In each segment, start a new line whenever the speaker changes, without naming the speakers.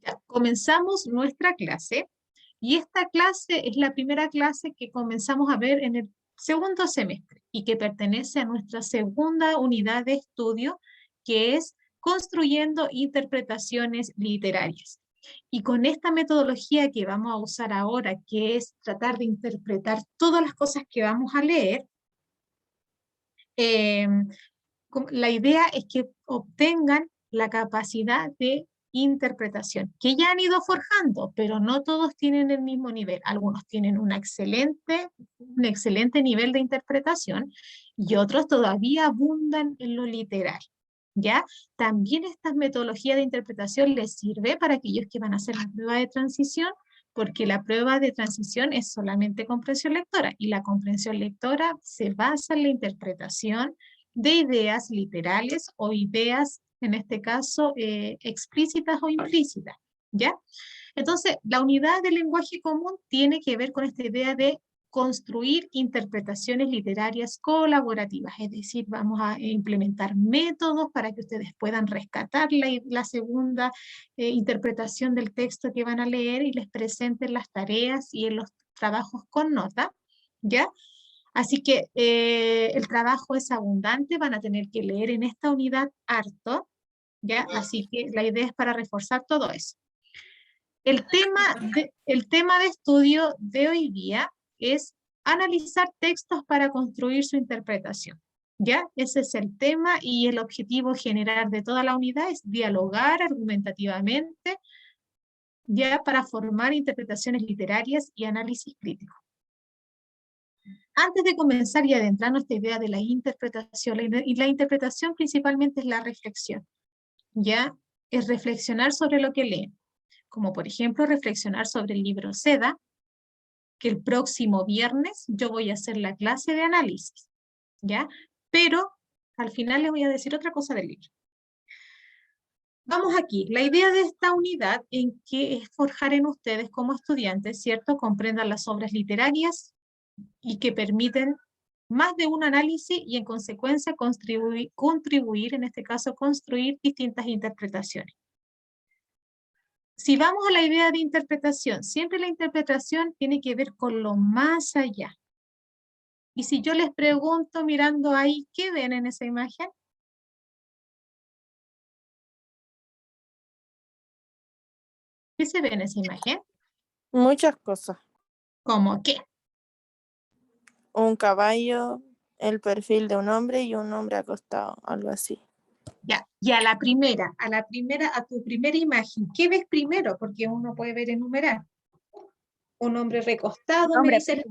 Ya, comenzamos nuestra clase y esta clase es la primera clase que comenzamos a ver en el segundo semestre y que pertenece a nuestra segunda unidad de estudio, que es construyendo interpretaciones literarias. Y con esta metodología que vamos a usar ahora, que es tratar de interpretar todas las cosas que vamos a leer, eh, la idea es que obtengan la capacidad de interpretación, que ya han ido forjando, pero no todos tienen el mismo nivel. Algunos tienen un excelente nivel de interpretación y otros todavía abundan en lo literal. ¿Ya? También esta metodología de interpretación les sirve para aquellos que van a hacer la prueba de transición, porque la prueba de transición es solamente comprensión lectora y la comprensión lectora se basa en la interpretación de ideas literales o ideas, en este caso, explícitas o implícitas, ¿ya? Entonces, la unidad del lenguaje común tiene que ver con esta idea de construir interpretaciones literarias colaborativas, es decir, vamos a implementar métodos para que ustedes puedan rescatar la segunda interpretación del texto que van a leer y les presenten las tareas y en los trabajos con nota, ¿ya? Así que el trabajo es abundante, van a tener que leer en esta unidad harto, ¿ya? Así que la idea es para reforzar todo eso. El tema de estudio de hoy día es analizar textos para construir su interpretación, ¿ya? Ese es el tema y el objetivo general de toda la unidad es dialogar argumentativamente, ya para formar interpretaciones literarias y análisis crítico. Antes de comenzar y adentrarnos esta idea de la interpretación, la interpretación principalmente es la reflexión, ¿ya? Es reflexionar sobre lo que leen, como por ejemplo reflexionar sobre el libro Seda, que el próximo viernes yo voy a hacer la clase de análisis, ¿ya? Pero al final les voy a decir otra cosa del libro. Vamos aquí, la idea de esta unidad en que es forjar en ustedes como estudiantes, ¿cierto? Comprendan las obras literarias y que permiten más de un análisis y en consecuencia contribuir, en este caso construir distintas interpretaciones. Si vamos a la idea de interpretación, siempre la interpretación tiene que ver con lo más allá. Y si yo les pregunto mirando ahí, ¿qué ven en esa imagen? ¿Qué se ve en esa imagen?
Muchas cosas.
¿Cómo qué?
Un caballo, el perfil de un hombre y un hombre acostado, algo así.
Ya, y a tu primera imagen, ¿qué ves primero? Porque uno puede ver enumerar. Un hombre recostado, me dice.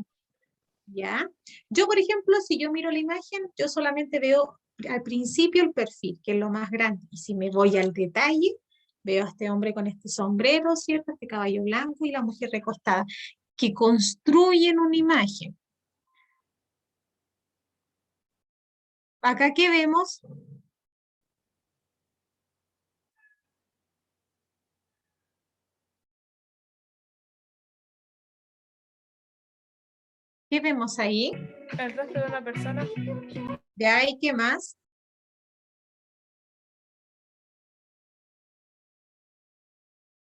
¿Ya? Yo, por ejemplo, si yo miro la imagen, yo solamente veo al principio el perfil, que es lo más grande. Y si me voy al detalle, veo a este hombre con este sombrero, ¿cierto? Este caballo blanco y la mujer recostada, que construyen una imagen. Acá, ¿qué vemos? ¿Qué vemos ahí?
El rostro de una persona.
¿De ahí qué más?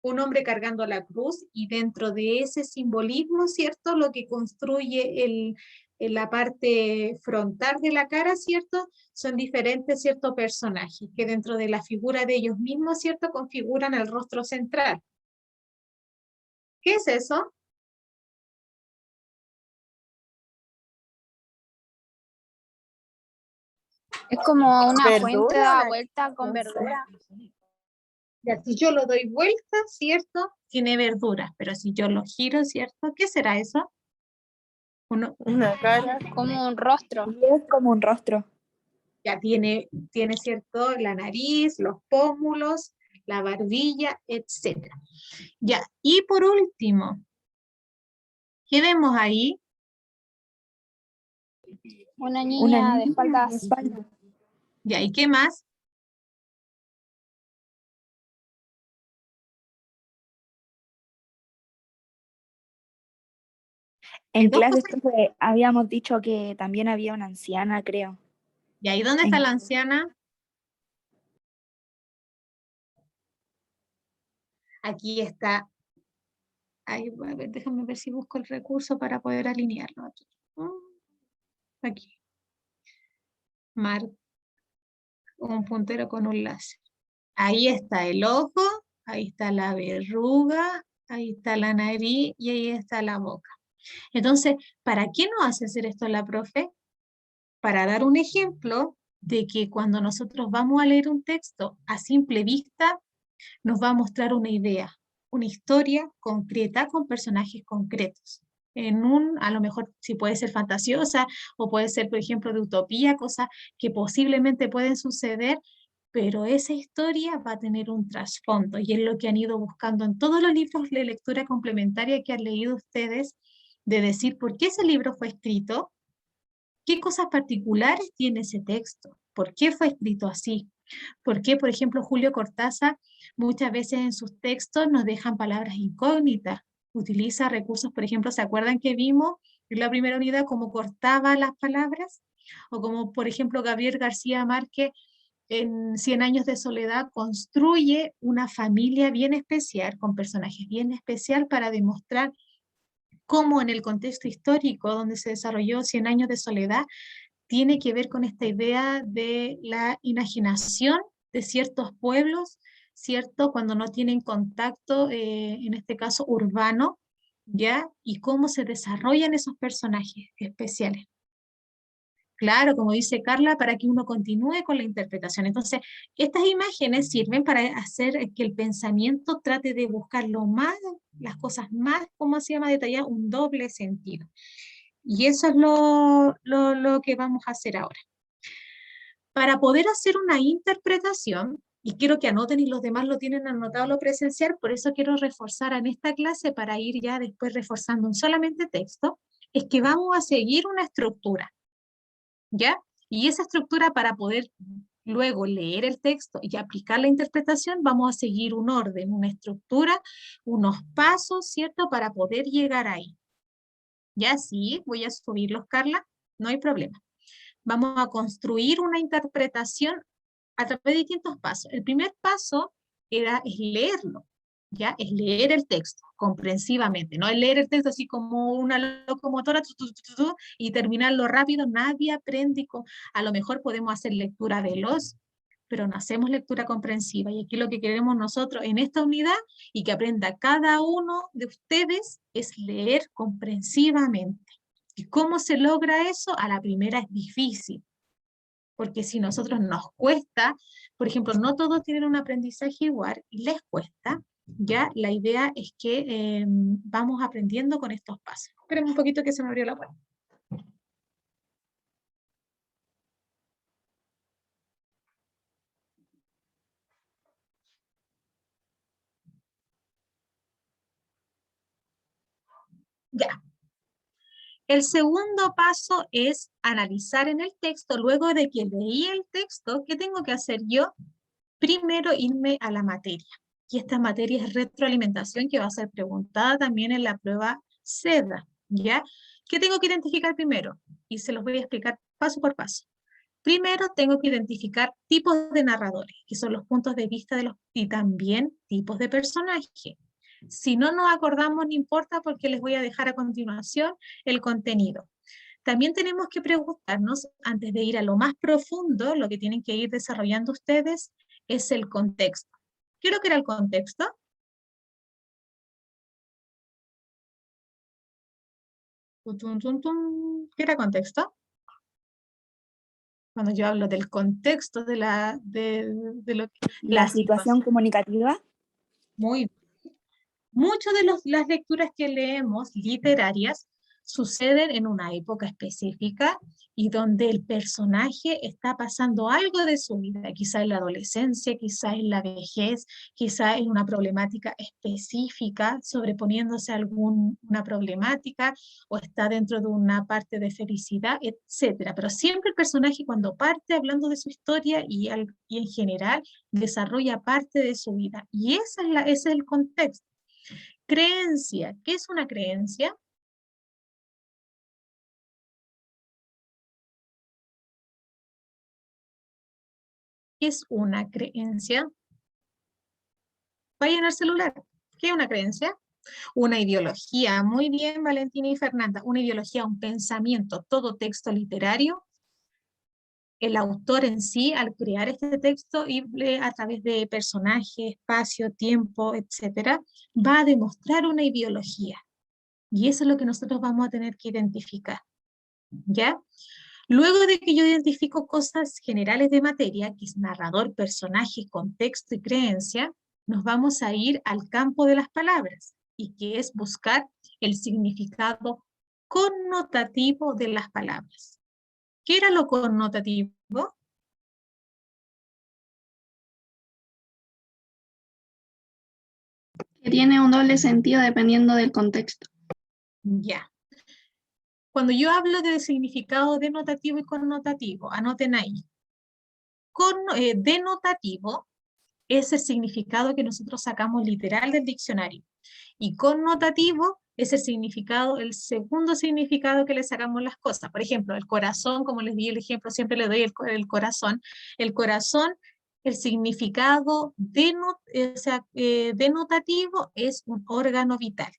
Un hombre cargando la cruz y dentro de ese simbolismo, ¿cierto? Lo que construye la parte frontal de la cara, ¿cierto? Son diferentes, ¿cierto? Personajes que dentro de la figura de ellos mismos, ¿cierto? Configuran el rostro central. ¿Qué es eso?
Es como una
¿Verdura?
fuente da vuelta con verdura.
Ya, si yo lo doy vuelta, ¿cierto? Tiene verduras, pero si yo lo giro, ¿cierto? ¿Qué será eso?
Una cara.
Como un rostro.
Y es como un rostro.
Ya tiene, ¿cierto? La nariz, los pómulos, la barbilla, etcétera. Ya, y por último, ¿qué vemos ahí?
Una niña de espaldas.
espalda.
Ya, ¿y qué más?
En
Dos
clase
cosas.
habíamos dicho que también había una anciana, creo.
¿Y ahí dónde está la anciana? Aquí está. Ahí, a ver, déjame ver si busco el recurso para poder alinearlo. Aquí. Un puntero con un láser. Ahí está el ojo, ahí está la verruga, ahí está la nariz y ahí está la boca. Entonces, ¿para qué nos hace hacer esto la profe? Para dar un ejemplo de que cuando nosotros vamos a leer un texto a simple vista, nos va a mostrar una idea, una historia concreta con personajes concretos. A lo mejor si puede ser fantasiosa o puede ser, por ejemplo, de utopía, cosas que posiblemente pueden suceder, pero esa historia va a tener un trasfondo y es lo que han ido buscando en todos los libros de lectura complementaria que han leído ustedes, de decir por qué ese libro fue escrito, qué cosas particulares tiene ese texto, por qué fue escrito así. ¿Por qué, por ejemplo, Julio Cortázar muchas veces en sus textos nos dejan palabras incógnitas? Utiliza recursos, por ejemplo, ¿se acuerdan que vimos en la primera unidad cómo cortaba las palabras? O como, por ejemplo, Gabriel García Márquez en 100 años de soledad construye una familia bien especial, con personajes bien especial para demostrar cómo en el contexto histórico donde se desarrolló 100 años de soledad tiene que ver con esta idea de la enajenación de ciertos pueblos, ¿cierto? Cuando no tienen contacto, en este caso urbano, ¿ya? Y cómo se desarrollan esos personajes especiales. Claro, como dice Carla, para que uno continúe con la interpretación. Entonces, estas imágenes sirven para hacer que el pensamiento trate de buscar las cosas más, ¿cómo se llama? Detallar un doble sentido. Y eso es lo que vamos a hacer ahora. Para poder hacer una interpretación, y quiero que anoten y los demás lo tienen anotado lo presencial, por eso quiero reforzar en esta clase para ir ya después reforzando en solamente texto, es que vamos a seguir una estructura, ¿ya? Y esa estructura para poder luego leer el texto y aplicar la interpretación, vamos a seguir un orden, una estructura, unos pasos, ¿cierto? Para poder llegar ahí. Ya sí, voy a subirlos, Carla, no hay problema. Vamos a construir una interpretación a través de distintos pasos. El primer paso es leerlo, ¿ya? Es leer el texto comprensivamente, no es leer el texto así como una locomotora y terminarlo rápido, nadie aprende. A lo mejor podemos hacer lectura veloz, pero no hacemos lectura comprensiva. Y aquí lo que queremos nosotros en esta unidad y que aprenda cada uno de ustedes es leer comprensivamente. ¿Y cómo se logra eso? A la primera es difícil, porque si nosotros nos cuesta, por ejemplo, no todos tienen un aprendizaje igual y les cuesta, ya la idea es que vamos aprendiendo con estos pasos. Esperen un poquito que se me abrió la puerta. Ya. El segundo paso es analizar en el texto, luego de que leí el texto, ¿qué tengo que hacer yo? Primero irme a la materia. Y esta materia es retroalimentación que va a ser preguntada también en la prueba SEDA, ¿ya? ¿Qué tengo que identificar primero? Y se los voy a explicar paso por paso. Primero tengo que identificar tipos de narradores, que son los puntos de vista y también tipos de personaje. Si no nos acordamos, no importa porque les voy a dejar a continuación el contenido. También tenemos que preguntarnos, antes de ir a lo más profundo, lo que tienen que ir desarrollando ustedes es el contexto. ¿Qué es lo que era el contexto? ¿Qué era contexto? Cuando yo hablo del contexto de
La situación comunicativa.
Muy bien. Muchas de las lecturas que leemos literarias suceden en una época específica y donde el personaje está pasando algo de su vida, quizá en la adolescencia, quizá en la vejez, quizá en una problemática específica, sobreponiéndose a alguna problemática, o está dentro de una parte de felicidad, etcétera. Pero siempre el personaje cuando parte hablando de su historia y en general desarrolla parte de su vida. Y ese es el contexto. Creencia. ¿Qué es una creencia? ¿Qué es una creencia? Vayan al celular. ¿Qué es una creencia? Una ideología. Muy bien, Valentina y Fernanda. Una ideología, un pensamiento. Todo texto literario, el autor en sí, al crear este texto, y a través de personaje, espacio, tiempo, etcétera, va a demostrar una ideología. Y eso es lo que nosotros vamos a tener que identificar. ¿Ya? Luego de que yo identifico cosas generales de materia, que es narrador, personaje, contexto y creencia, nos vamos a ir al campo de las palabras, y que es buscar el significado connotativo de las palabras. ¿Qué era lo connotativo?
Que tiene un doble sentido dependiendo del contexto.
Ya. Cuando yo hablo de significado denotativo y connotativo, anoten ahí. Denotativo es el significado que nosotros sacamos literal del diccionario. Y connotativo es el significado, el segundo significado que le sacamos las cosas. Por ejemplo, el corazón, como les di el ejemplo, siempre le doy el corazón. El corazón, el significado denotativo es un órgano vital,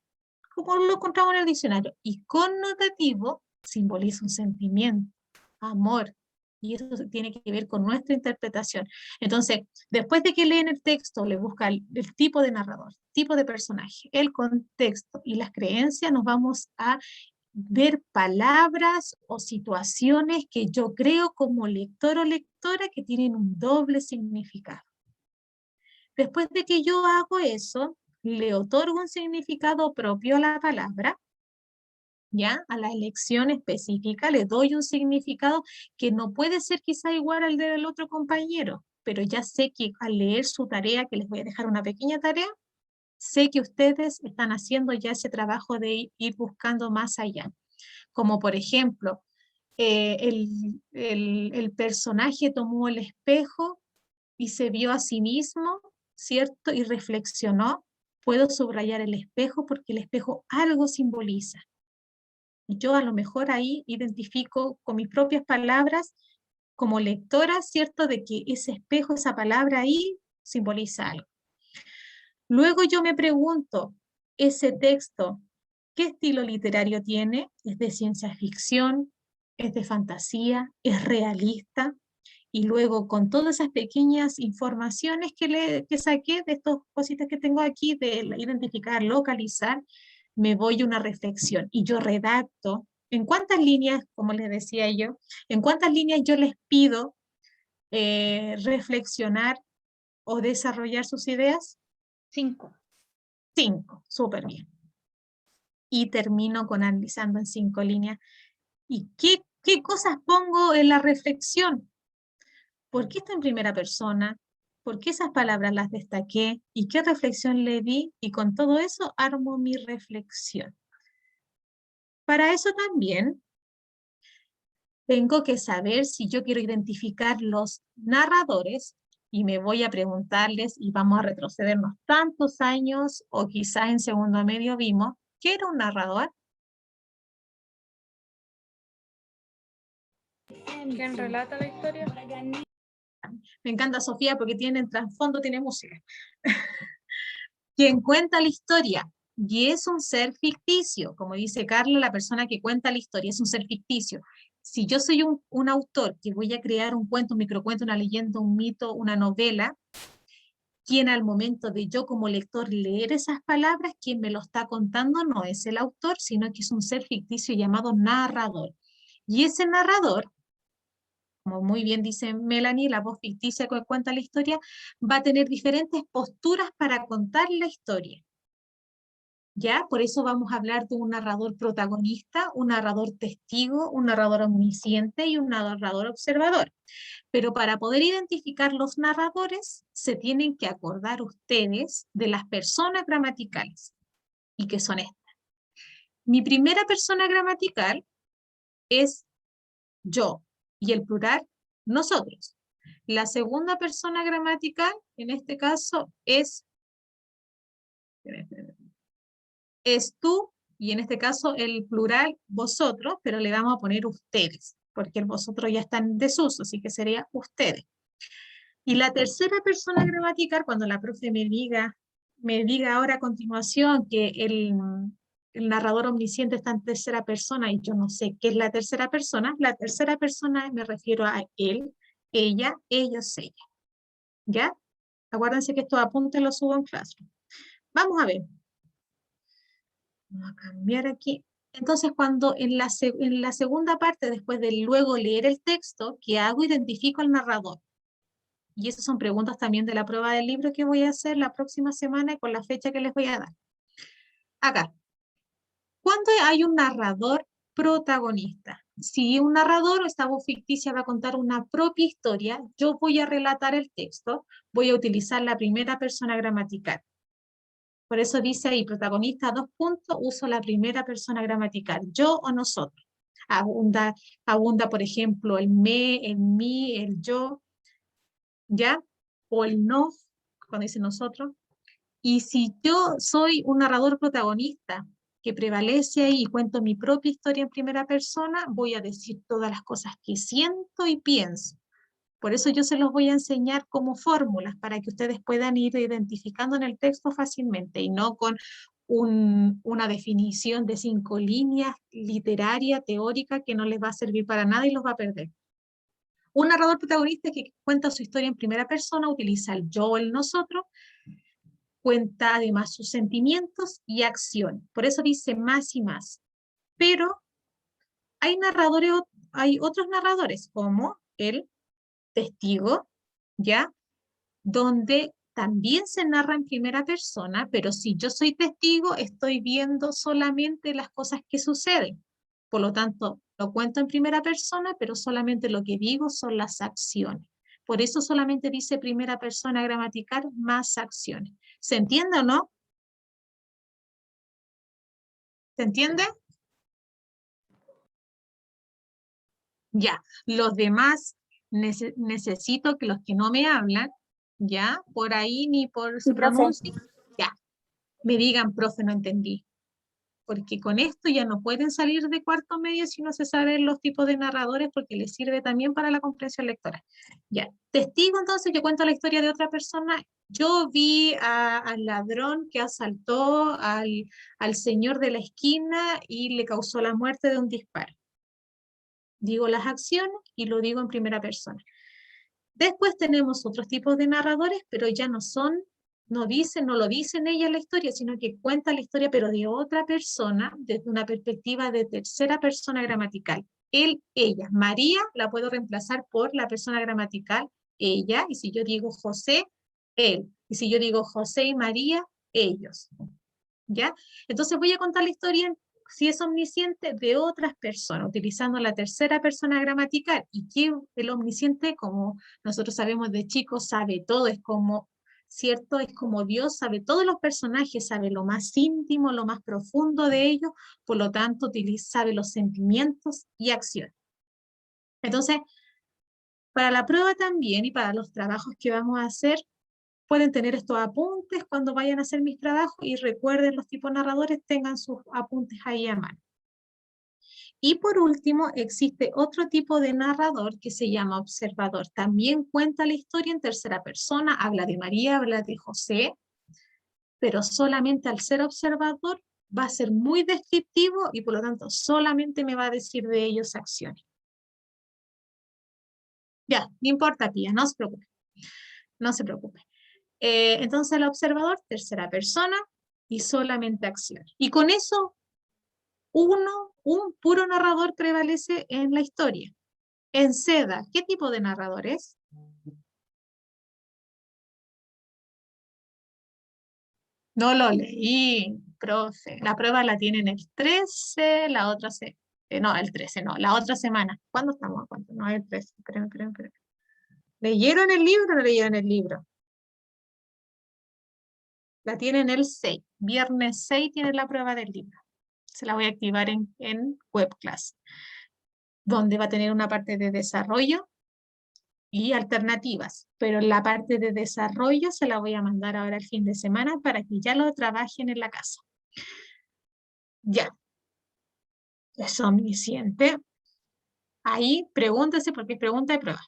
como lo encontramos en el diccionario. Y connotativo simboliza un sentimiento, amor. Y eso tiene que ver con nuestra interpretación. Entonces, después de que leen el texto, le buscan el tipo de narrador, tipo de personaje, el contexto y las creencias, nos vamos a ver palabras o situaciones que yo creo como lector o lectora que tienen un doble significado. Después de que yo hago eso, le otorgo un significado propio a la palabra, ¿ya? A la elección específica le doy un significado que no puede ser quizá igual al del otro compañero, pero ya sé que al leer su tarea, que les voy a dejar una pequeña tarea, sé que ustedes están haciendo ya ese trabajo de ir buscando más allá. Como por ejemplo, el personaje tomó el espejo y se vio a sí mismo, ¿cierto? Y reflexionó. Puedo subrayar el espejo porque el espejo algo simboliza. Yo a lo mejor ahí identifico con mis propias palabras como lectora, ¿cierto? De que ese espejo, esa palabra ahí simboliza algo. Luego yo me pregunto, ese texto, ¿qué estilo literario tiene? ¿Es de ciencia ficción? ¿Es de fantasía? ¿Es realista? Y luego con todas esas pequeñas informaciones que saqué de estas cositas que tengo aquí, de identificar, localizar, me voy a una reflexión y yo redacto. ¿En cuántas líneas, como les decía yo, en cuántas líneas yo les pido reflexionar o desarrollar sus ideas?
5.
5, súper bien. Y termino con analizando en 5 líneas. ¿Y qué cosas pongo en la reflexión? ¿Por qué está en primera persona? ¿Por qué esas palabras las destaqué? ¿Y qué reflexión le di? Y con todo eso armo mi reflexión. Para eso también tengo que saber si yo quiero identificar los narradores y me voy a preguntarles y vamos a retrocedernos tantos años o quizás en segundo medio vimos ¿qué era un narrador?
¿Quién relata la historia?
Me encanta Sofía porque tiene en trasfondo, tiene música. Quien cuenta la historia. Y es un ser ficticio, como dice Carla, la persona que cuenta la historia es un ser ficticio. Si yo soy un autor que voy a crear un cuento, un microcuento, una leyenda, un mito, una novela, quien al momento de yo como lector leer esas palabras, quien me lo está contando no es el autor, sino que es un ser ficticio llamado narrador. Y ese narrador, como muy bien dice Melanie, la voz ficticia que cuenta la historia, va a tener diferentes posturas para contar la historia. ¿Ya? Por eso vamos a hablar de un narrador protagonista, un narrador testigo, un narrador omnisciente y un narrador observador. Pero para poder identificar los narradores, se tienen que acordar ustedes de las personas gramaticales. ¿Y qué son estas? Mi primera persona gramatical es yo, y el plural, nosotros. La segunda persona gramatical, en este caso, es tú, y en este caso el plural vosotros, pero le vamos a poner ustedes, porque el vosotros ya está en desuso, así que sería ustedes. Y la tercera persona gramatical, cuando la profe me diga me diga ahora a continuación que el narrador omnisciente está en tercera persona y yo no sé qué es la tercera persona me refiero a él, ella, ellos, ella. ¿Ya? Acuérdense que estos apuntes los subo en Classroom. Vamos a ver. Vamos a cambiar aquí. Entonces, cuando en la segunda parte, después de luego leer el texto, ¿qué hago? Identifico al narrador. Y esas son preguntas también de la prueba del libro que voy a hacer la próxima semana y con la fecha que les voy a dar. Acá. ¿Cuándo hay un narrador protagonista? Si un narrador o esta voz ficticia va a contar una propia historia, yo voy a relatar el texto, voy a utilizar la primera persona gramatical. Por eso dice ahí, protagonista, dos puntos, uso la primera persona gramatical, yo o nosotros. Abunda, por ejemplo, el me, el mí, el yo, ¿ya? O el nos, cuando dice nosotros. Y si yo soy un narrador protagonista que prevalece ahí y cuento mi propia historia en primera persona, voy a decir todas las cosas que siento y pienso. Por eso yo se los voy a enseñar como fórmulas para que ustedes puedan ir identificando en el texto fácilmente y no con una definición de 5 líneas literaria, teórica, que no les va a servir para nada y los va a perder. Un narrador protagonista que cuenta su historia en primera persona utiliza el yo o el nosotros, cuenta además sus sentimientos y acciones. Por eso dice más y más. Pero hay otros narradores, como el testigo, ¿ya? Donde también se narra en primera persona, pero si yo soy testigo, estoy viendo solamente las cosas que suceden. Por lo tanto, lo cuento en primera persona, pero solamente lo que digo son las acciones. Por eso solamente dice primera persona gramatical más acciones. ¿Se entiende o no? ¿Se entiende? Ya, los demás necesito que los que no me hablan, ya, por ahí ni por su pronuncia, ya, me digan, profe, no entendí. Porque con esto ya no pueden salir de cuarto medio si no se saben los tipos de narradores, porque les sirve también para la comprensión lectora. Ya, testigo, entonces yo cuento la historia de otra persona. Yo vi al ladrón que asaltó al señor de la esquina y le causó la muerte de un disparo. Digo las acciones y lo digo en primera persona. Después tenemos otros tipos de narradores, pero ya no lo dicen ellas la historia, sino que cuentan la historia, pero de otra persona, desde una perspectiva de tercera persona gramatical. Él, ella. María la puedo reemplazar por la persona gramatical, ella, y si yo digo José, él. Y si yo digo José y María, ellos. ¿Ya? Entonces voy a contar la historia, si es omnisciente, de otras personas, utilizando la tercera persona gramatical. Y que el omnisciente, como nosotros sabemos de chicos, sabe todo, es como, ¿cierto? Es como Dios, sabe todos los personajes, sabe lo más íntimo, lo más profundo de ellos, por lo tanto sabe los sentimientos y acciones. Entonces, para la prueba también y para los trabajos que vamos a hacer, pueden tener estos apuntes cuando vayan a hacer mis trabajos y recuerden los tipos narradores, tengan sus apuntes ahí a mano. Y por último, existe otro tipo de narrador que se llama observador. También cuenta la historia en tercera persona, habla de María, habla de José, pero solamente al ser observador va a ser muy descriptivo y por lo tanto solamente me va a decir de ellos acciones. Ya, no importa, Pía, no se preocupe. No se preocupe. Entonces el observador, tercera persona y solamente acción. Y con eso, un puro narrador prevalece en la historia. En Seda, ¿qué tipo de narrador es? No lo leí, profe. La prueba la tienen el 13, la otra no, el 13, no, la otra semana. ¿Cuándo estamos? ¿Cuánto? No, el 13, creo. ¿Leyeron el libro o no leyeron el libro? La tienen el 6. Viernes 6 tiene la prueba del libro. Se la voy a activar en WebClass, donde va a tener una parte de desarrollo y alternativas. Pero la parte de desarrollo se la voy a mandar ahora el fin de semana para que ya lo trabajen en la casa. Ya. Es omnisciente. Ahí pregúntese porque es pregunta de prueba.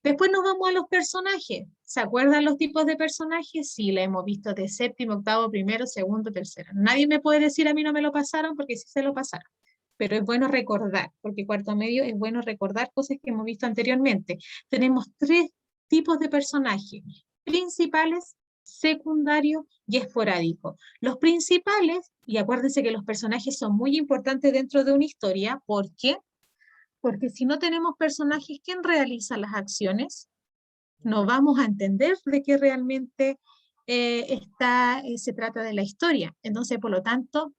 Después nos vamos a los personajes. ¿Se acuerdan los tipos de personajes? Sí, la hemos visto de séptimo, octavo, primero, segundo, tercero. Nadie me puede decir a mí no me lo pasaron porque sí se lo pasaron. Pero es bueno recordar, porque cuarto medio es bueno recordar cosas que hemos visto anteriormente. Tenemos 3 tipos de personajes: principales, secundarios y esporádicos. Los principales, y acuérdense que los personajes son muy importantes dentro de una historia. ¿Por qué? Porque si no tenemos personajes, ¿quién realiza las acciones? No vamos a entender de qué realmente se trata de la historia. Entonces, por lo tanto,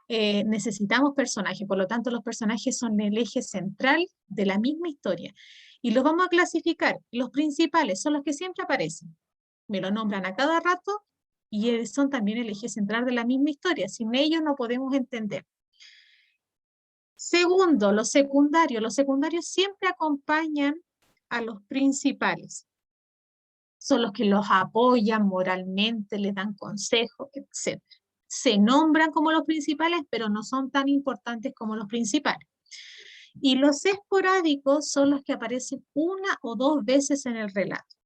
necesitamos personajes. Por lo tanto, los personajes son el eje central de la misma historia. Y los vamos a clasificar. Los principales son los que siempre aparecen. Me lo nombran a cada rato y son también el eje central de la misma historia. Sin ellos no podemos entender. Segundo, los secundarios. Los secundarios siempre acompañan a los principales. Son los que los apoyan moralmente, les dan consejos, etc. Se nombran como los principales, pero no son tan importantes como los principales. Y los esporádicos son los que aparecen 1 o 2 veces en el relato.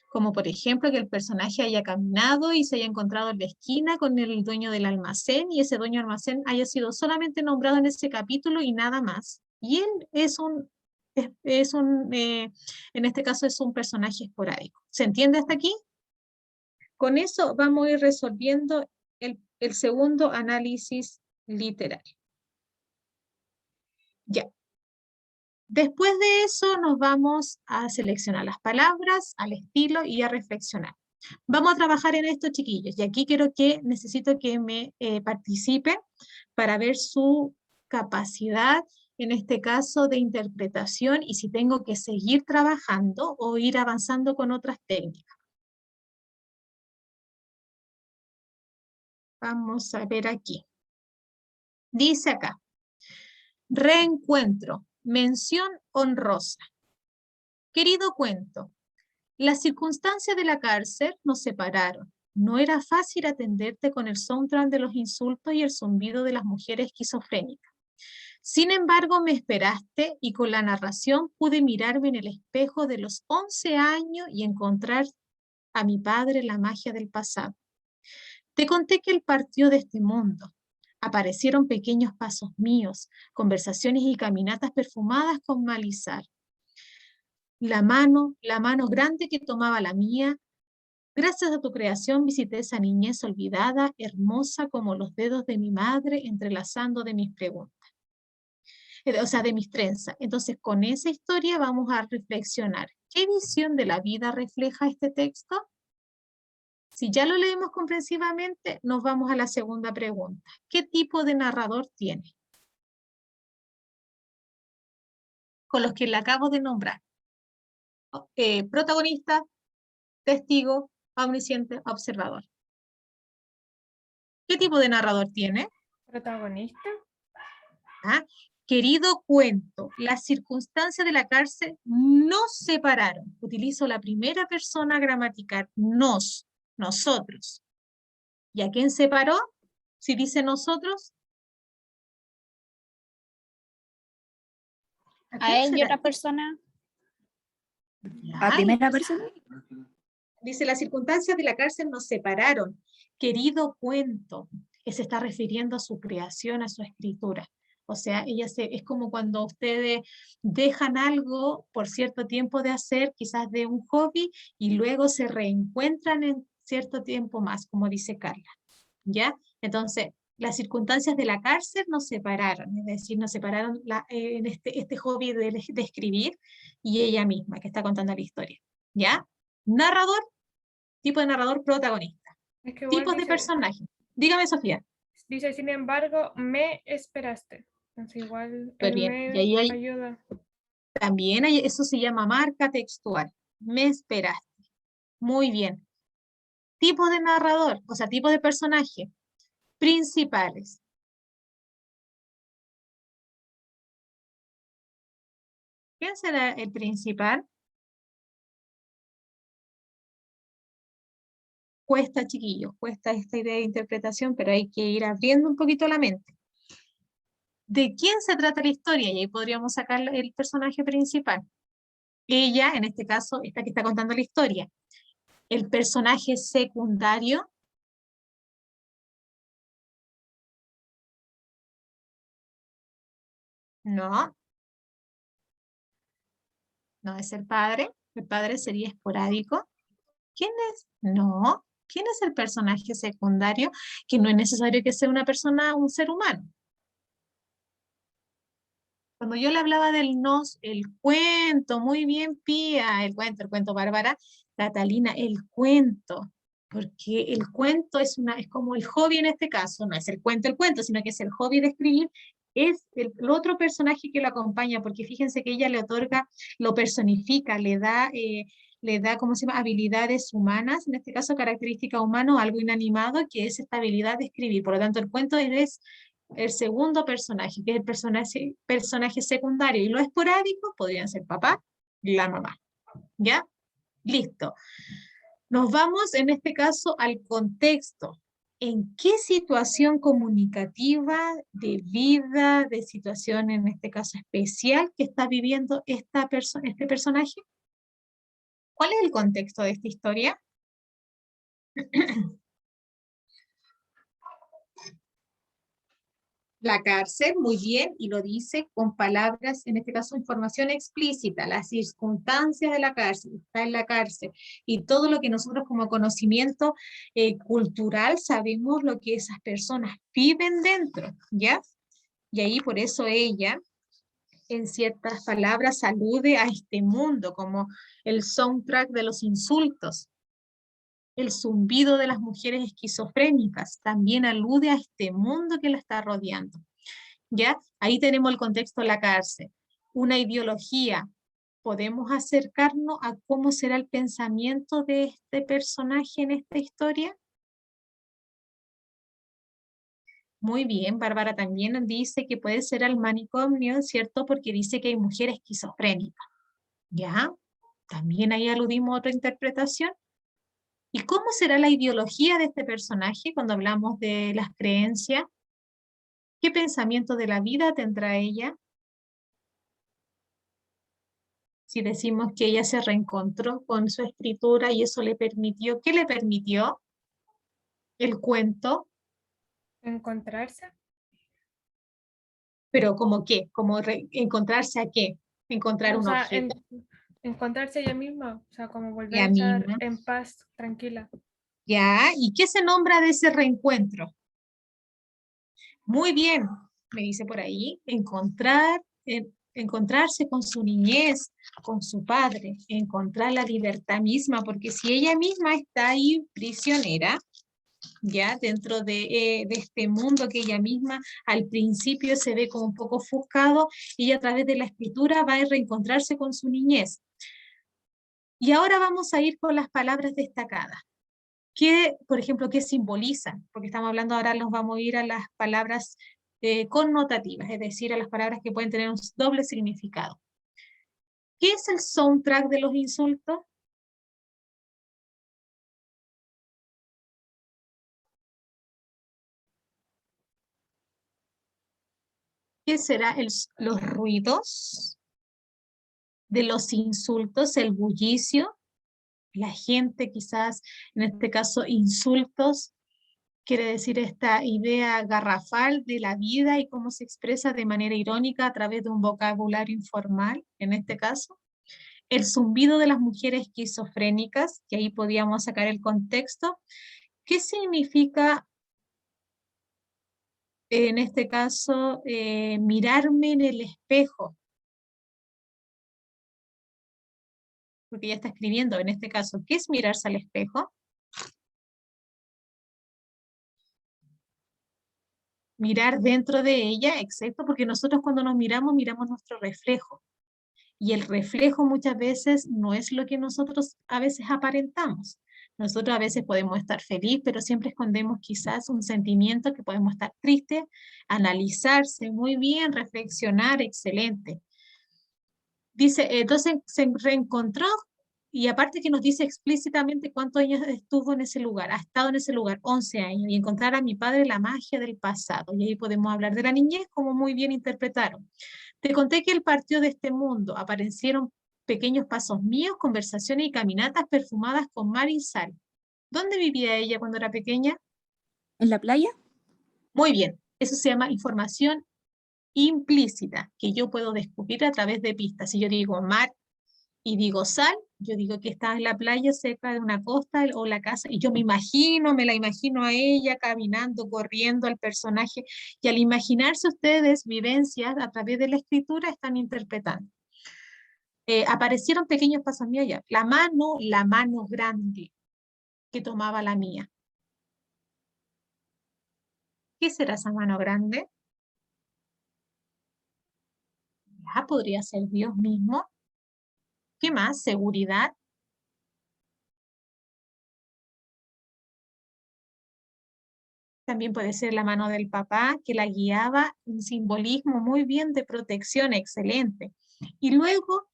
Como por ejemplo que el personaje haya caminado y se haya encontrado en la esquina con el dueño del almacén y ese dueño del almacén haya sido solamente nombrado en ese capítulo y nada más. Y él en este caso es un personaje esporádico. ¿Se entiende hasta aquí? Con eso vamos a ir resolviendo el segundo análisis literario. Ya. Después de eso nos vamos a seleccionar las palabras, al estilo y a reflexionar. Vamos a trabajar en esto, chiquillos, y aquí necesito que me participen para ver su capacidad, en este caso, de interpretación y si tengo que seguir trabajando o ir avanzando con otras técnicas. Vamos a ver aquí. Dice acá, reencuentro, mención honrosa. Querido cuento, las circunstancias de la cárcel nos separaron. No era fácil atenderte con el soundtrack de los insultos y el zumbido de las mujeres esquizofrénicas. Sin embargo, me esperaste y con la narración pude mirarme en el espejo de los 11 años y encontrar a mi padre la magia del pasado. Te conté que él partió de este mundo. Aparecieron pequeños pasos míos, conversaciones y caminatas perfumadas con Malizar. La mano grande que tomaba la mía. Gracias a tu creación visité esa niñez olvidada, hermosa como los dedos de mi madre, entrelazando de mis preguntas. O sea, de mis trenzas. Entonces, con esa historia vamos a reflexionar. ¿Qué visión de la vida refleja este texto? Si ya lo leemos comprensivamente, nos vamos a la segunda pregunta. ¿Qué tipo de narrador tiene? Con los que le acabo de nombrar. Protagonista, testigo, omnisciente, observador. ¿Qué tipo de narrador tiene?
Protagonista.
¿Ah? Querido cuento, las circunstancias de la cárcel nos separaron. Utilizo la primera persona gramatical, nos, nosotros. ¿Y a quién separó? Si dice nosotros.
A él y otra persona.
¿A primera persona?
Dice, las circunstancias de la cárcel nos separaron. Querido cuento, que se está refiriendo a su creación, a su escritura. O sea, es como cuando ustedes dejan algo por cierto tiempo de hacer, quizás de un hobby, y luego se reencuentran en cierto tiempo más, como dice Carla. ¿Ya? Entonces, las circunstancias de la cárcel nos separaron, es decir, nos separaron en este hobby de escribir y ella misma, que está contando la historia. ¿Ya? Narrador, tipo de narrador protagonista.
Es que igual
Tipos de personajes. Dígame, Sofía.
dice, sin embargo, me esperaste. Entonces igual
Súper
el
bien.
me
Y ahí
ayuda.
también eso se llama marca textual. Me esperaste. Muy bien. Tipo de narrador, o sea, tipo de personaje. Principales. ¿Quién será el principal? Cuesta, chiquillos, cuesta esta idea de interpretación, pero hay que ir abriendo un poquito la mente. ¿De quién se trata la historia? Y ahí podríamos sacar el personaje principal. Ella, en este caso, esta que está contando la historia. El personaje secundario. No. No es el padre. El padre sería esporádico. ¿Quién es? No. ¿Quién es el personaje secundario? Que no es necesario que sea una persona, un ser humano. Cuando yo le hablaba del nos, el cuento, muy bien, Pía, el cuento, Bárbara, Catalina, el cuento, porque el cuento es como el hobby en este caso, no es el cuento, sino que es el hobby de escribir, es el otro personaje que lo acompaña, porque fíjense que ella le otorga, lo personifica, le da, ¿cómo se llama?, habilidades humanas, en este caso característica humana, algo inanimado, que es esta habilidad de escribir. Por lo tanto, el cuento es el segundo personaje, que es el personaje secundario, y lo esporádico podrían ser papá y la mamá. ¿Ya? Listo. Nos vamos en este caso al contexto. ¿En qué situación comunicativa, de vida, de situación en este caso especial que está viviendo este personaje? ¿Cuál es el contexto de esta historia? La cárcel, muy bien, y lo dice con palabras, en este caso información explícita, las circunstancias de la cárcel, está en la cárcel, y todo lo que nosotros como conocimiento cultural sabemos lo que esas personas viven dentro, ¿ya? Y ahí por eso ella, en ciertas palabras, alude a este mundo, como el soundtrack de los insultos. El zumbido de las mujeres esquizofrénicas también alude a este mundo que la está rodeando. ¿Ya? Ahí tenemos el contexto de la cárcel. Una ideología. ¿Podemos acercarnos a cómo será el pensamiento de este personaje en esta historia? Muy bien, Bárbara también dice que puede ser al manicomio, ¿cierto? Porque dice que hay mujeres esquizofrénicas. ¿Ya? También ahí aludimos a otra interpretación. ¿Y cómo será la ideología de este personaje cuando hablamos de las creencias? ¿Qué pensamiento de la vida tendrá ella? Si decimos que ella se reencontró con su escritura y eso le permitió, ¿qué le permitió? El cuento,
Encontrarse.
pero ¿como qué? ¿Como encontrarse a qué? Encontrar
O
un
sea,
objeto,
encontrarse ella misma. O sea, como volver a
ella
estar
misma,
en paz, tranquila.
¿ya? ¿Y qué se nombra de ese reencuentro? Muy bien, me dice por ahí, encontrarse con su niñez, con su padre, encontrar la libertad misma, porque si ella misma está ahí prisionera, ya dentro de este mundo que ella misma al principio se ve como un poco ofuscado, y a través de la escritura va a reencontrarse con su niñez. Y ahora vamos a ir con las palabras destacadas. ¿Qué, por ejemplo, qué simbolizan? Porque estamos hablando ahora, nos vamos a ir a las palabras connotativas, es decir, a las palabras que pueden tener un doble significado. ¿Qué es el soundtrack de los insultos? ¿Qué será los ruidos de los insultos, el bullicio? La gente quizás, en este caso, insultos, quiere decir esta idea garrafal de la vida y cómo se expresa de manera irónica a través de un vocabulario informal, en este caso. El zumbido de las mujeres esquizofrénicas, que ahí podíamos sacar el contexto. ¿Qué significa, en este caso, mirarme en el espejo? Porque ella está escribiendo, en este caso, ¿qué es mirarse al espejo? Mirar dentro de ella, exacto, porque nosotros cuando nos miramos, miramos nuestro reflejo. Y el reflejo muchas veces no es lo que nosotros a veces aparentamos. Nosotros a veces podemos estar felices, pero siempre escondemos quizás un sentimiento que podemos estar tristes, analizarse muy bien, reflexionar, excelente. Dice, entonces se reencontró, y aparte que nos dice explícitamente cuántos años estuvo en ese lugar, ha estado en ese lugar, 11 años, y encontrar a mi padre la magia del pasado. Y ahí podemos hablar de la niñez, como muy bien interpretaron. Te conté que él partió de este mundo, aparecieron pequeños pasos míos, conversaciones y caminatas perfumadas con mar y sal. ¿Dónde vivía ella cuando era pequeña?
¿En la playa?
Muy bien, eso se llama información implícita, que yo puedo descubrir a través de pistas. Si yo digo mar y digo sal, yo digo que está en la playa cerca de una costa o la casa, y yo me la imagino a ella caminando, corriendo, al personaje, y al imaginarse ustedes vivencias a través de la escritura, están interpretando. Aparecieron pequeños pasos míos allá. La mano grande que tomaba la mía. ¿Qué será esa mano grande? Ya, podría ser Dios mismo. ¿Qué más? Seguridad. También puede ser la mano del papá que la guiaba, un simbolismo muy bien de protección, excelente. Y luego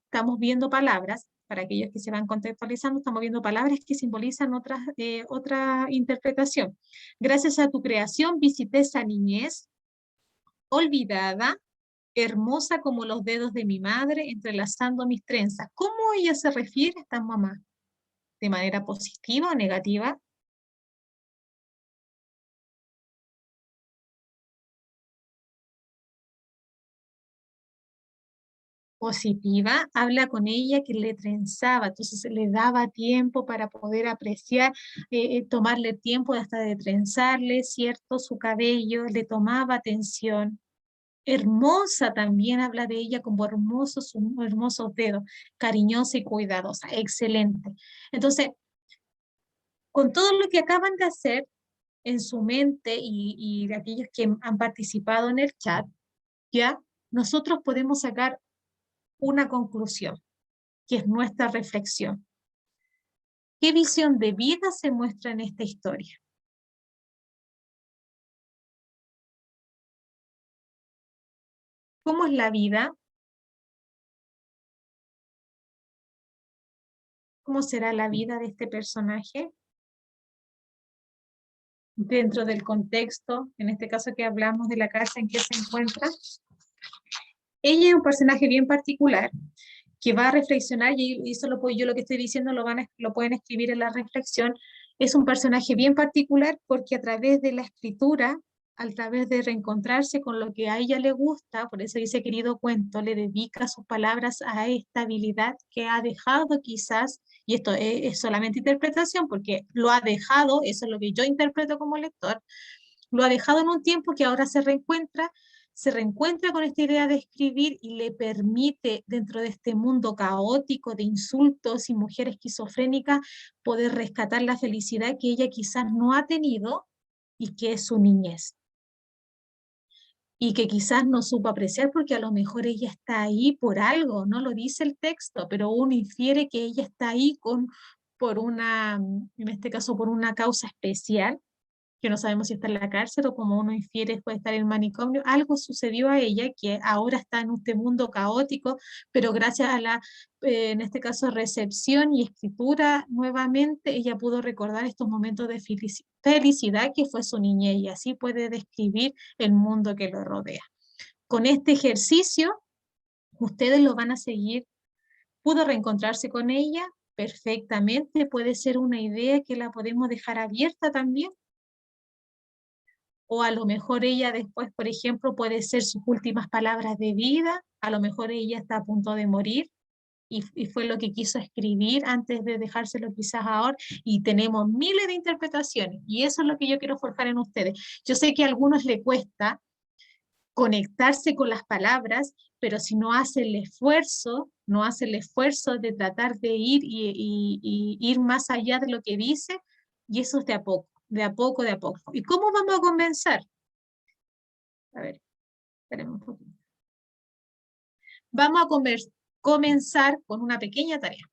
estamos viendo palabras, para aquellos que se van contextualizando, estamos viendo palabras que simbolizan otra interpretación. Gracias a tu creación visité esa niñez olvidada, hermosa como los dedos de mi madre, entrelazando mis trenzas. ¿Cómo ella se refiere a esta mamá? ¿De manera positiva o negativa? Positiva, habla con ella que le trenzaba, entonces le daba tiempo para poder apreciar, tomarle tiempo hasta de trenzarle, ¿cierto? Su cabello, le tomaba atención. Hermosa también habla de ella como hermosos dedos, cariñosa y cuidadosa, excelente. Entonces, con todo lo que acaban de hacer en su mente y de aquellos que han participado en el chat, ya nosotros podemos sacar una conclusión, que es nuestra reflexión. ¿Qué visión de vida se muestra en esta historia? ¿Cómo es la vida? ¿Cómo será la vida de este personaje? Dentro del contexto, en este caso que hablamos de la casa en que se encuentra. Ella es un personaje bien particular, que va a reflexionar, y eso yo lo que estoy diciendo lo pueden escribir en la reflexión. Es un personaje bien particular porque a través de la escritura, a través de reencontrarse con lo que a ella le gusta, por eso dice querido cuento, le dedica sus palabras a esta habilidad que ha dejado quizás, y esto es solamente interpretación porque lo ha dejado, eso es lo que yo interpreto como lector, lo ha dejado en un tiempo que ahora se reencuentra con esta idea de escribir y le permite, dentro de este mundo caótico de insultos y mujeres esquizofrénicas, poder rescatar la felicidad que ella quizás no ha tenido y que es su niñez. Y que quizás no supo apreciar porque a lo mejor ella está ahí por algo, no lo dice el texto, pero uno infiere que ella está ahí en este caso, por una causa especial, que no sabemos si está en la cárcel o como uno infiere puede estar en el manicomio. Algo sucedió a ella que ahora está en este mundo caótico, pero gracias a la, en este caso, recepción y escritura nuevamente, ella pudo recordar estos momentos de felicidad que fue su niñez y así puede describir el mundo que lo rodea. Con este ejercicio, ustedes lo van a seguir. ¿Pudo reencontrarse con ella? Perfectamente, puede ser una idea que la podemos dejar abierta también. O a lo mejor ella después, por ejemplo, puede ser sus últimas palabras de vida, a lo mejor ella está a punto de morir y fue lo que quiso escribir antes de dejárselo quizás ahora, y tenemos miles de interpretaciones, y eso es lo que yo quiero forjar en ustedes. Yo sé que a algunos les cuesta conectarse con las palabras, pero si no hace el esfuerzo, de tratar de ir y ir más allá de lo que dice, y eso es de a poco. De a poco, de a poco. ¿Y cómo vamos a comenzar? A ver, esperemos un poquito. Vamos a comenzar con una pequeña tarea.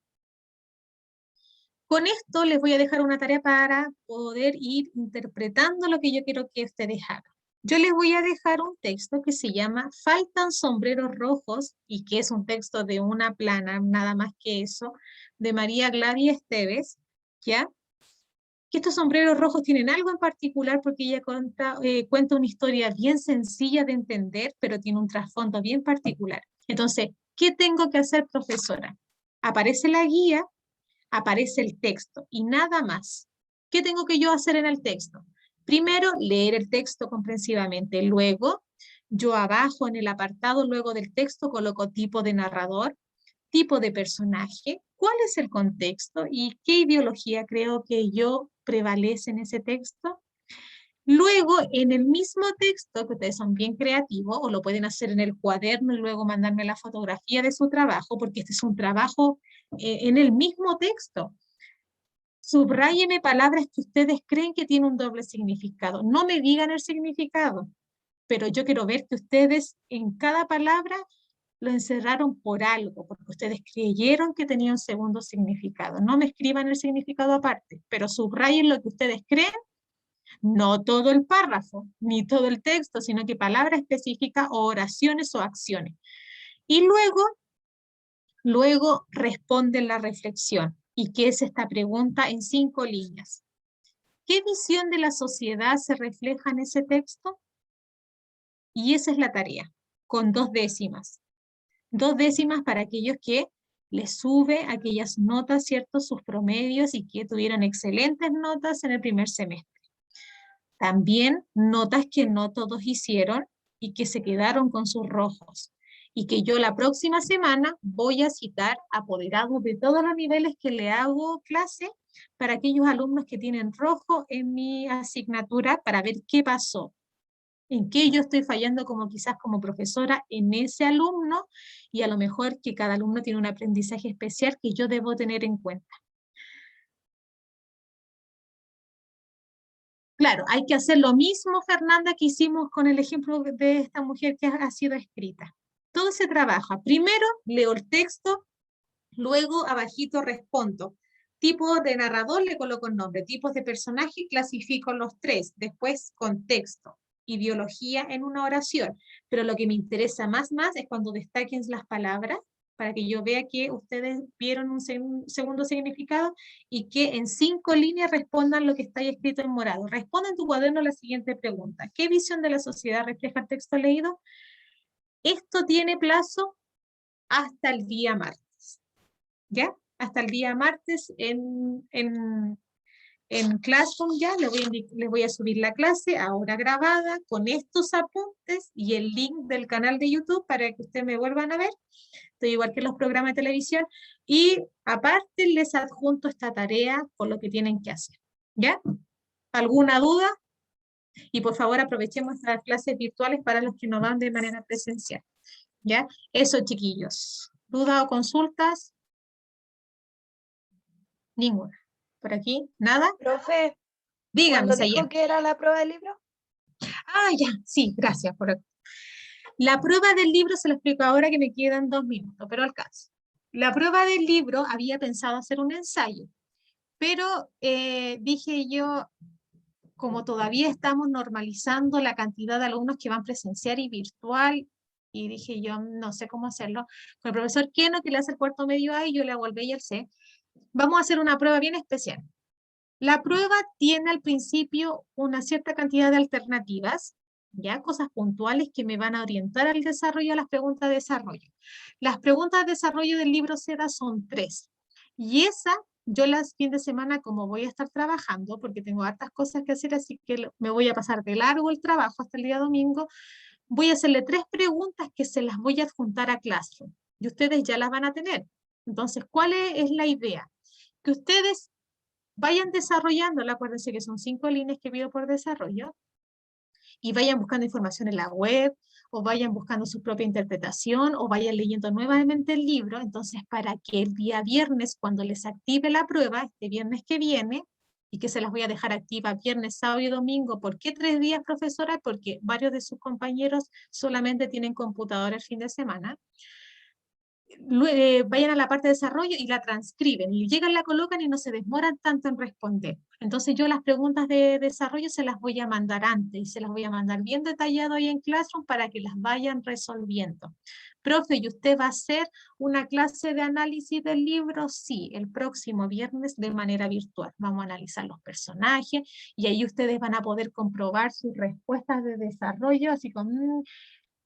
Con esto les voy a dejar una tarea para poder ir interpretando lo que yo quiero que ustedes hagan. Yo les voy a dejar un texto que se llama Faltan sombreros rojos, y que es un texto de una plana, nada más que eso, de María Gladys Esteves, ¿ya? Que estos sombreros rojos tienen algo en particular porque ella cuenta una historia bien sencilla de entender, pero tiene un trasfondo bien particular. Entonces, ¿Qué tengo que hacer, profesora? Aparece la guía, aparece el texto y nada más. ¿Qué tengo que yo hacer en el texto? Primero, leer el texto comprensivamente. Luego, yo abajo en el apartado, luego del texto, coloco tipo de narrador, tipo de personaje, cuál es el contexto y qué ideología creo que yo prevalece en ese texto. Luego, en el mismo texto, que ustedes son bien creativos, o lo pueden hacer en el cuaderno y luego mandarme la fotografía de su trabajo, porque este es un trabajo en el mismo texto. Subráyeme palabras que ustedes creen que tienen un doble significado. No me digan el significado, pero yo quiero ver que ustedes en cada palabra lo encerraron por algo, porque ustedes creyeron que tenía un segundo significado. No me escriban el significado aparte, pero subrayen lo que ustedes creen, no todo el párrafo, ni todo el texto, sino que palabra específica o oraciones o acciones. Y luego responden la reflexión. ¿Y qué es esta pregunta en 5 líneas? ¿Qué visión de la sociedad se refleja en ese texto? Y esa es la tarea, con 2 décimas. 2 décimas para aquellos que les sube aquellas notas, ¿cierto? Sus promedios y que tuvieron excelentes notas en el primer semestre. También notas que no todos hicieron y que se quedaron con sus rojos. Y que yo la próxima semana voy a citar apoderados de todos los niveles que le hago clase para aquellos alumnos que tienen rojo en mi asignatura para ver qué pasó. En qué yo estoy fallando como quizás como profesora en ese alumno y a lo mejor que cada alumno tiene un aprendizaje especial que yo debo tener en cuenta. Claro, hay que hacer lo mismo, Fernanda, que hicimos con el ejemplo de esta mujer que ha sido escrita. Todo se trabaja. Primero leo el texto, luego abajito respondo. Tipo de narrador le coloco el nombre, tipos de personaje clasifico los 3, después contexto, ideología en una oración. Pero lo que me interesa más es cuando destaquen las palabras para que yo vea que ustedes vieron un segundo significado y que en 5 líneas respondan lo que está ahí escrito en morado. Responda en tu cuaderno la siguiente pregunta. ¿Qué visión de la sociedad refleja el texto leído? Esto tiene plazo hasta el día martes. ¿Ya? Hasta el día martes en Classroom ya, les voy a subir la clase ahora grabada con estos apuntes y el link del canal de YouTube para que ustedes me vuelvan a ver. Estoy igual que los programas de televisión. Y aparte les adjunto esta tarea por lo que tienen que hacer. ¿Ya? ¿Alguna duda? Y por favor aprovechemos las clases virtuales para los que no van de manera presencial. ¿Ya? Eso, chiquillos. ¿Dudas o consultas? Ninguna. ¿Por aquí? ¿Nada?
Profe,
Dígame,
¿cuándo dijo
Sayán.
que era la prueba del libro?
Ah, ya, sí, gracias. La prueba del libro se lo explico ahora que me quedan 2 minutos, pero alcanzo. La prueba del libro había pensado hacer un ensayo, pero dije yo, como todavía estamos normalizando la cantidad de alumnos que van presencial y virtual, y dije yo, no sé cómo hacerlo, con el profesor Keno, que le hace el cuarto medio A y yo le hago el B y el C, vamos a hacer una prueba bien especial. La prueba tiene al principio una cierta cantidad de alternativas, ya cosas puntuales que me van a orientar al desarrollo, a las preguntas de desarrollo. Las preguntas de desarrollo del libro SEDA son 3. Y esa, yo las fines de semana, como voy a estar trabajando, porque tengo hartas cosas que hacer, así que me voy a pasar de largo el trabajo hasta el día domingo, voy a hacerle 3 preguntas que se las voy a adjuntar a Classroom. Y ustedes ya las van a tener. Entonces, ¿cuál es la idea? Que ustedes vayan desarrollándola, acuérdense que son 5 líneas que pido por desarrollo, y vayan buscando información en la web, o vayan buscando su propia interpretación, o vayan leyendo nuevamente el libro, entonces para que el día viernes, cuando les active la prueba, este viernes que viene, y que se las voy a dejar activa viernes, sábado y domingo. ¿Por qué 3 días, profesora? Porque varios de sus compañeros solamente tienen computadora el fin de semana. Vayan a la parte de desarrollo y la transcriben, y llegan, la colocan y no se demoran tanto en responder. Entonces yo las preguntas de desarrollo se las voy a mandar antes, y se las voy a mandar bien detallado ahí en Classroom para que las vayan resolviendo. Profe, ¿y usted va a hacer una clase de análisis del libro? Sí, el próximo viernes de manera virtual. Vamos a analizar los personajes, y ahí ustedes van a poder comprobar sus respuestas de desarrollo, así como...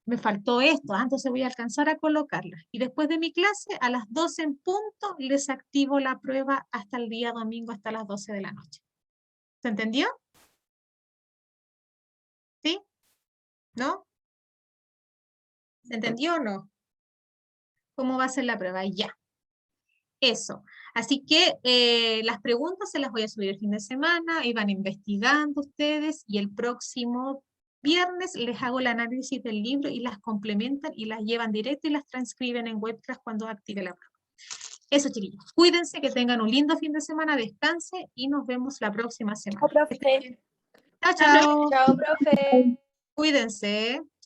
me faltó esto, entonces voy a alcanzar a colocarla. Y después de mi clase, a las 12 en punto, les activo la prueba hasta el día domingo, hasta las 12 de la noche. ¿Se entendió? ¿Sí? ¿No? ¿Se entendió o no? ¿Cómo va a ser la prueba? Ya. Eso. Así que las preguntas se las voy a subir el fin de semana y van investigando ustedes y el próximo viernes les hago el análisis del libro y las complementan y las llevan directo y las transcriben en webclass cuando active la prueba. Eso, chiquillos. Cuídense, que tengan un lindo fin de semana, descanse y nos vemos la próxima semana.
Chao, profe.
Chao, chao.
Chao, profe.
Cuídense.